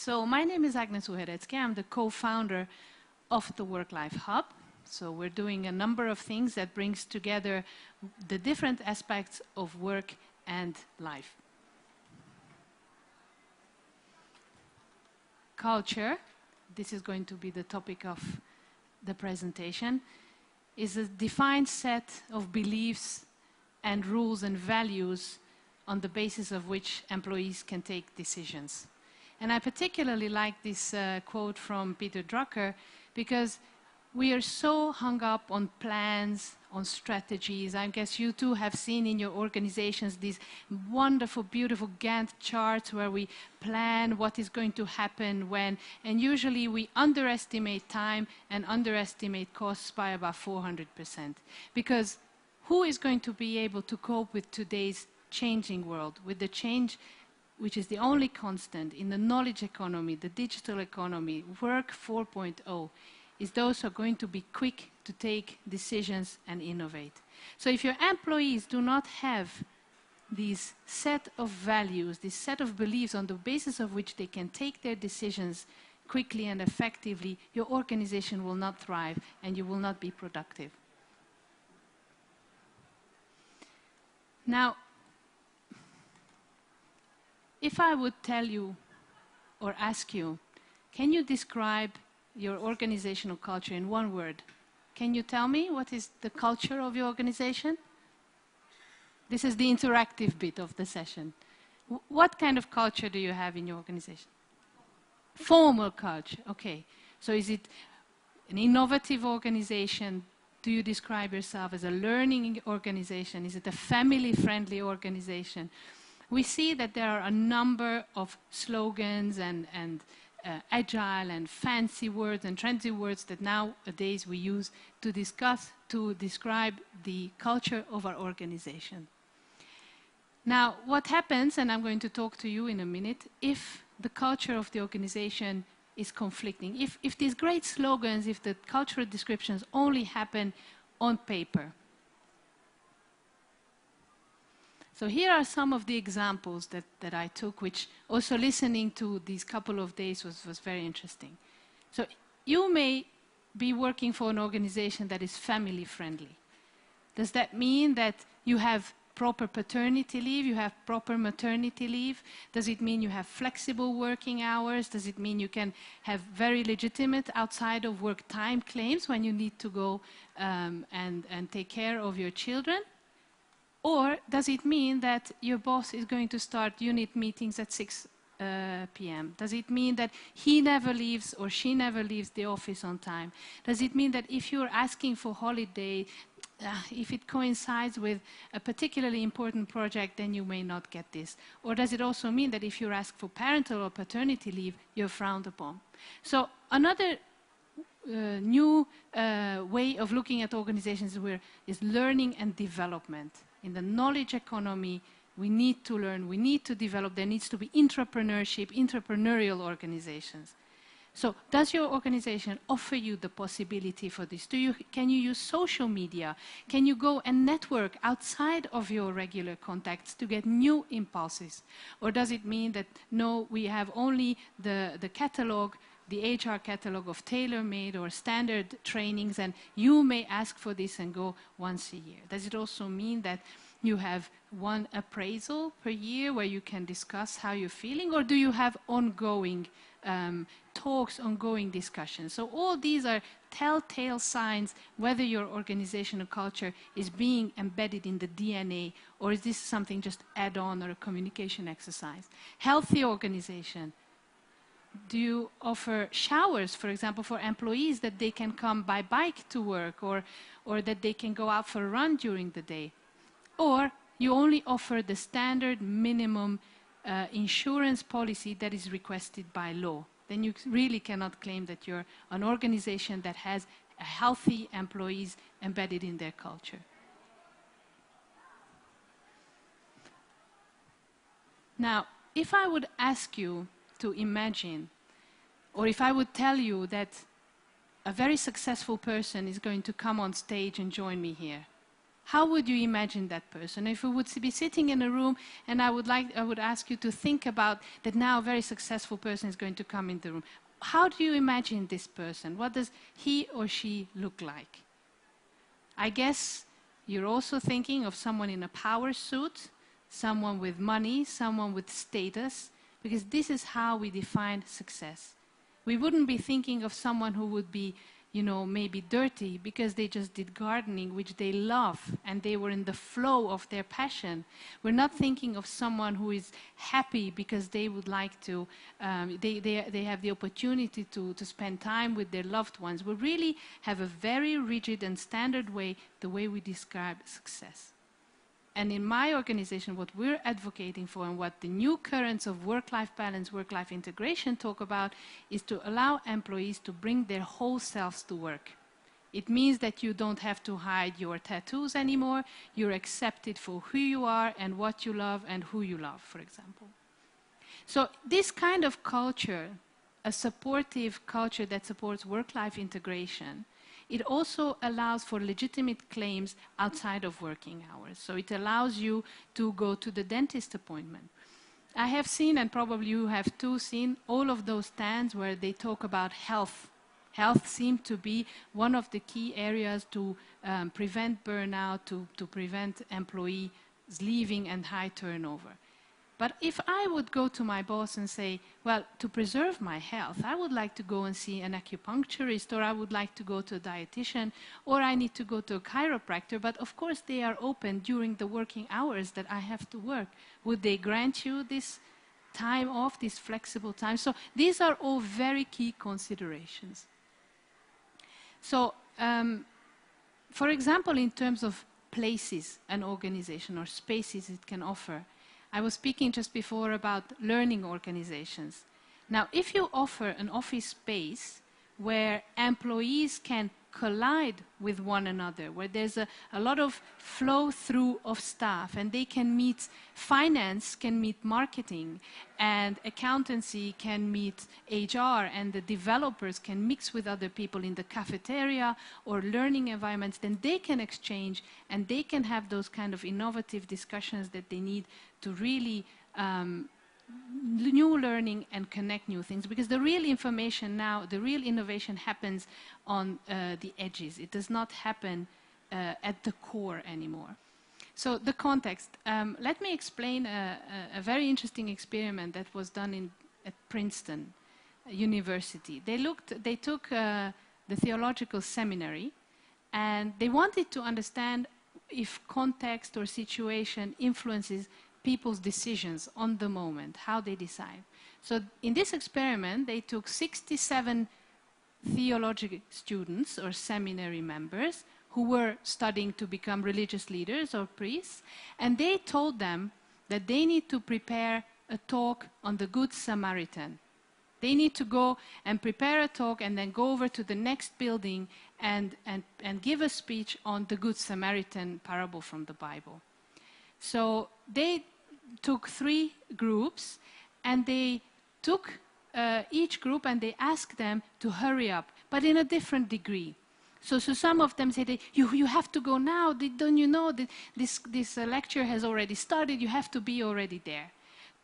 So my name is Agnes Uhereczky. I'm the co-founder of the WorkLife Hub. So we're doing a number of things that brings together the different aspects of work and life. Culture, this is going to be the topic of the presentation, is a defined set of beliefs and rules and values on the basis of which employees can take decisions. And I particularly like this quote from Peter Drucker, because we are so hung up on plans, on strategies. I guess you too have seen in your organizations these wonderful, beautiful Gantt charts where we plan what is going to happen when, and usually we underestimate time and underestimate costs by about 400%. Because who is going to be able to cope with today's changing world, with the change which is the only constant in the knowledge economy, the digital economy, work 4.0, is those who are going to be quick to take decisions and innovate. So if your employees do not have these set of values, this set of beliefs on the basis of which they can take their decisions quickly and effectively, your organization will not thrive and you will not be productive. Now, if I would tell you or ask you, can you describe your organizational culture in one word? Can you tell me what is the culture of your organization? This is the interactive bit of the session. What kind of culture do you have in your organization? Formal culture, okay. So is it an innovative organization? Do you describe yourself as a learning organization? Is it a family-friendly organization? We see that there are a number of slogans and agile and fancy words and trendy words that nowadays we use to describe the culture of our organization. Now, what happens, and I'm going to talk to you in a minute, if the culture of the organization is conflicting, if these great slogans, if the cultural descriptions only happen on paper. So here are some of the examples that I took, which also listening to these couple of days was very interesting. So you may be working for an organization that is family friendly. Does that mean that you have proper paternity leave, you have proper maternity leave? Does it mean you have flexible working hours? Does it mean you can have very legitimate outside of work time claims when you need to go and take care of your children? Or does it mean that your boss is going to start unit meetings at 6 p.m.? Does it mean that he never leaves or she never leaves the office on time? Does it mean that if you're asking for holiday, if it coincides with a particularly important project, then you may not get this? Or does it also mean that if you ask for parental or paternity leave, you're frowned upon? So another new way of looking at organizations is learning and development. In the knowledge economy, we need to learn, we need to develop, there needs to be entrepreneurship, entrepreneurial organizations. So does your organization offer you the possibility for this? Can you use social media? Can you go and network outside of your regular contacts to get new impulses? Or does it mean that, no, we have only the catalog, the HR catalog of tailor-made or standard trainings, and you may ask for this and go once a year? Does it also mean that you have one appraisal per year where you can discuss how you're feeling, or do you have ongoing talks, ongoing discussions? So all these are telltale signs whether your organizational culture is being embedded in the DNA, or is this something just add-on or a communication exercise? Healthy organization. Do you offer showers, for example, for employees that they can come by bike to work, or that they can go out for a run during the day? Or you only offer the standard minimum insurance policy that is requested by law? Then you really cannot claim that you're an organization that has healthy employees embedded in their culture. Now, if I would ask you to imagine, or if I would tell you that a very successful person is going to come on stage and join me here, how would you imagine that person? If we would be sitting in a room and I would ask you to think about that now a very successful person is going to come in the room. How do you imagine this person? What does he or she look like? I guess you're also thinking of someone in a power suit, someone with money, someone with status, because this is how we define success. We wouldn't be thinking of someone who would be, you know, maybe dirty because they just did gardening, which they love, and they were in the flow of their passion. We're not thinking of someone who is happy because they would like to, they have the opportunity to spend time with their loved ones. We really have a very rigid and standard way, the way we describe success. And in my organization, what we're advocating for and what the new currents of work-life balance, work-life integration talk about is to allow employees to bring their whole selves to work. It means that you don't have to hide your tattoos anymore. You're accepted for who you are and what you love and who you love, for example. So this kind of culture, a supportive culture that supports work-life integration, it also allows for legitimate claims outside of working hours. So it allows you to go to the dentist appointment. I have seen, and probably you have too seen, all of those stands where they talk about health. Health seems to be one of the key areas to prevent burnout, to prevent employees leaving and high turnover. But if I would go to my boss and say, well, to preserve my health, I would like to go and see an acupuncturist, or I would like to go to a dietitian, or I need to go to a chiropractor, but of course they are open during the working hours that I have to work. Would they grant you this time off, this flexible time? So these are all very key considerations. So, for example, in terms of places an organization or spaces it can offer, I was speaking just before about learning organizations. Now, if you offer an office space where employees can collide with one another, where there's a lot of flow through of staff, and they can meet, finance can meet marketing, and accountancy can meet HR, and the developers can mix with other people in the cafeteria or learning environments, then they can exchange and they can have those kind of innovative discussions that they need to really new learning and connect new things, because the real information now, the real innovation happens on the edges. It does not happen at the core anymore. So the context. Let me explain a very interesting experiment that was done at Princeton University. They took the theological seminary, and they wanted to understand if context or situation influences people's decisions on the moment, how they decide. So in this experiment, they took 67 theological students or seminary members who were studying to become religious leaders or priests, and they told them that they need to prepare a talk on the Good Samaritan. They need to go and prepare a talk and then go over to the next building and give a speech on the Good Samaritan parable from the Bible. So they took 3 groups, and they took each group and they asked them to hurry up, but in a different degree. So some of them said, you have to go now, don't you know that this lecture has already started, you have to be already there.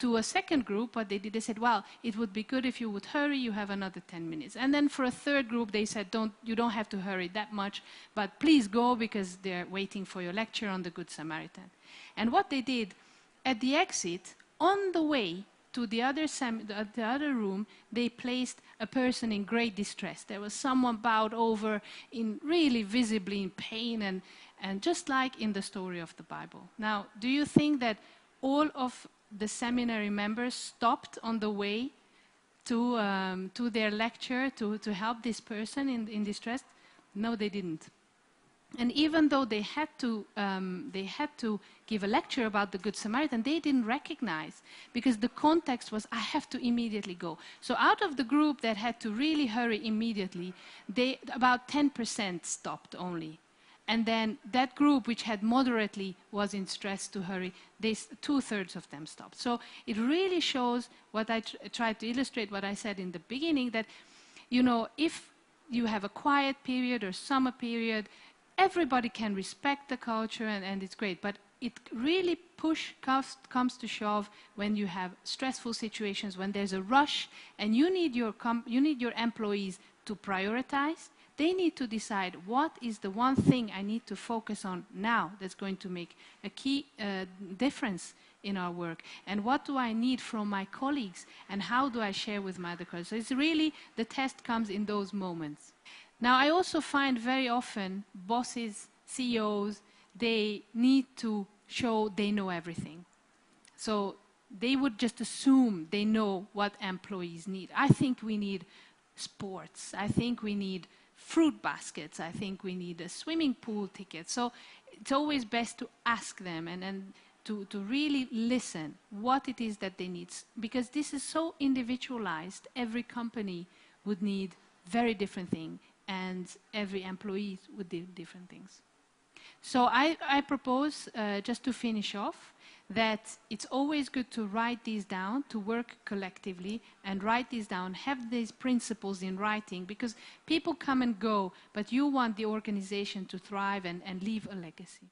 To a second group, what they did, they said, well, it would be good if you would hurry, you have another 10 minutes. And then for a third group, they said, you don't have to hurry that much, but please go because they're waiting for your lecture on the Good Samaritan. And what they did, at the exit, on the way to the other room, they placed a person in great distress. There was someone bowed over, really visibly in pain, and just like in the story of the Bible. Now, do you think that all of the seminary members stopped on the way to their lecture to help this person in distress? No, they didn't. And even though they had to give a lecture about the Good Samaritan, they didn't recognize, because the context was, I have to immediately go. So out of the group that had to really hurry immediately, about 10% stopped only. And then that group, which had moderately was in stress to hurry, 2/3 of them stopped. So it really shows what I tried to illustrate, what I said in the beginning, that, you know, if you have a quiet period or summer period, everybody can respect the culture and it's great, but it really comes to shove when you have stressful situations, when there's a rush and you need your employees to prioritize. They need to decide what is the one thing I need to focus on now that's going to make a key difference in our work, and what do I need from my colleagues, and how do I share with my other colleagues. So it's really, the test comes in those moments. Now, I also find very often bosses, CEOs, they need to show they know everything. So they would just assume they know what employees need. I think we need sports. I think we need fruit baskets. I think we need a swimming pool ticket. So it's always best to ask them and to really listen what it is that they need. Because this is so individualized, every company would need very different things, and every employee would do different things. So I propose, just to finish off, that it's always good to write these down, to work collectively and write these down, have these principles in writing, because people come and go, but you want the organization to thrive and leave a legacy.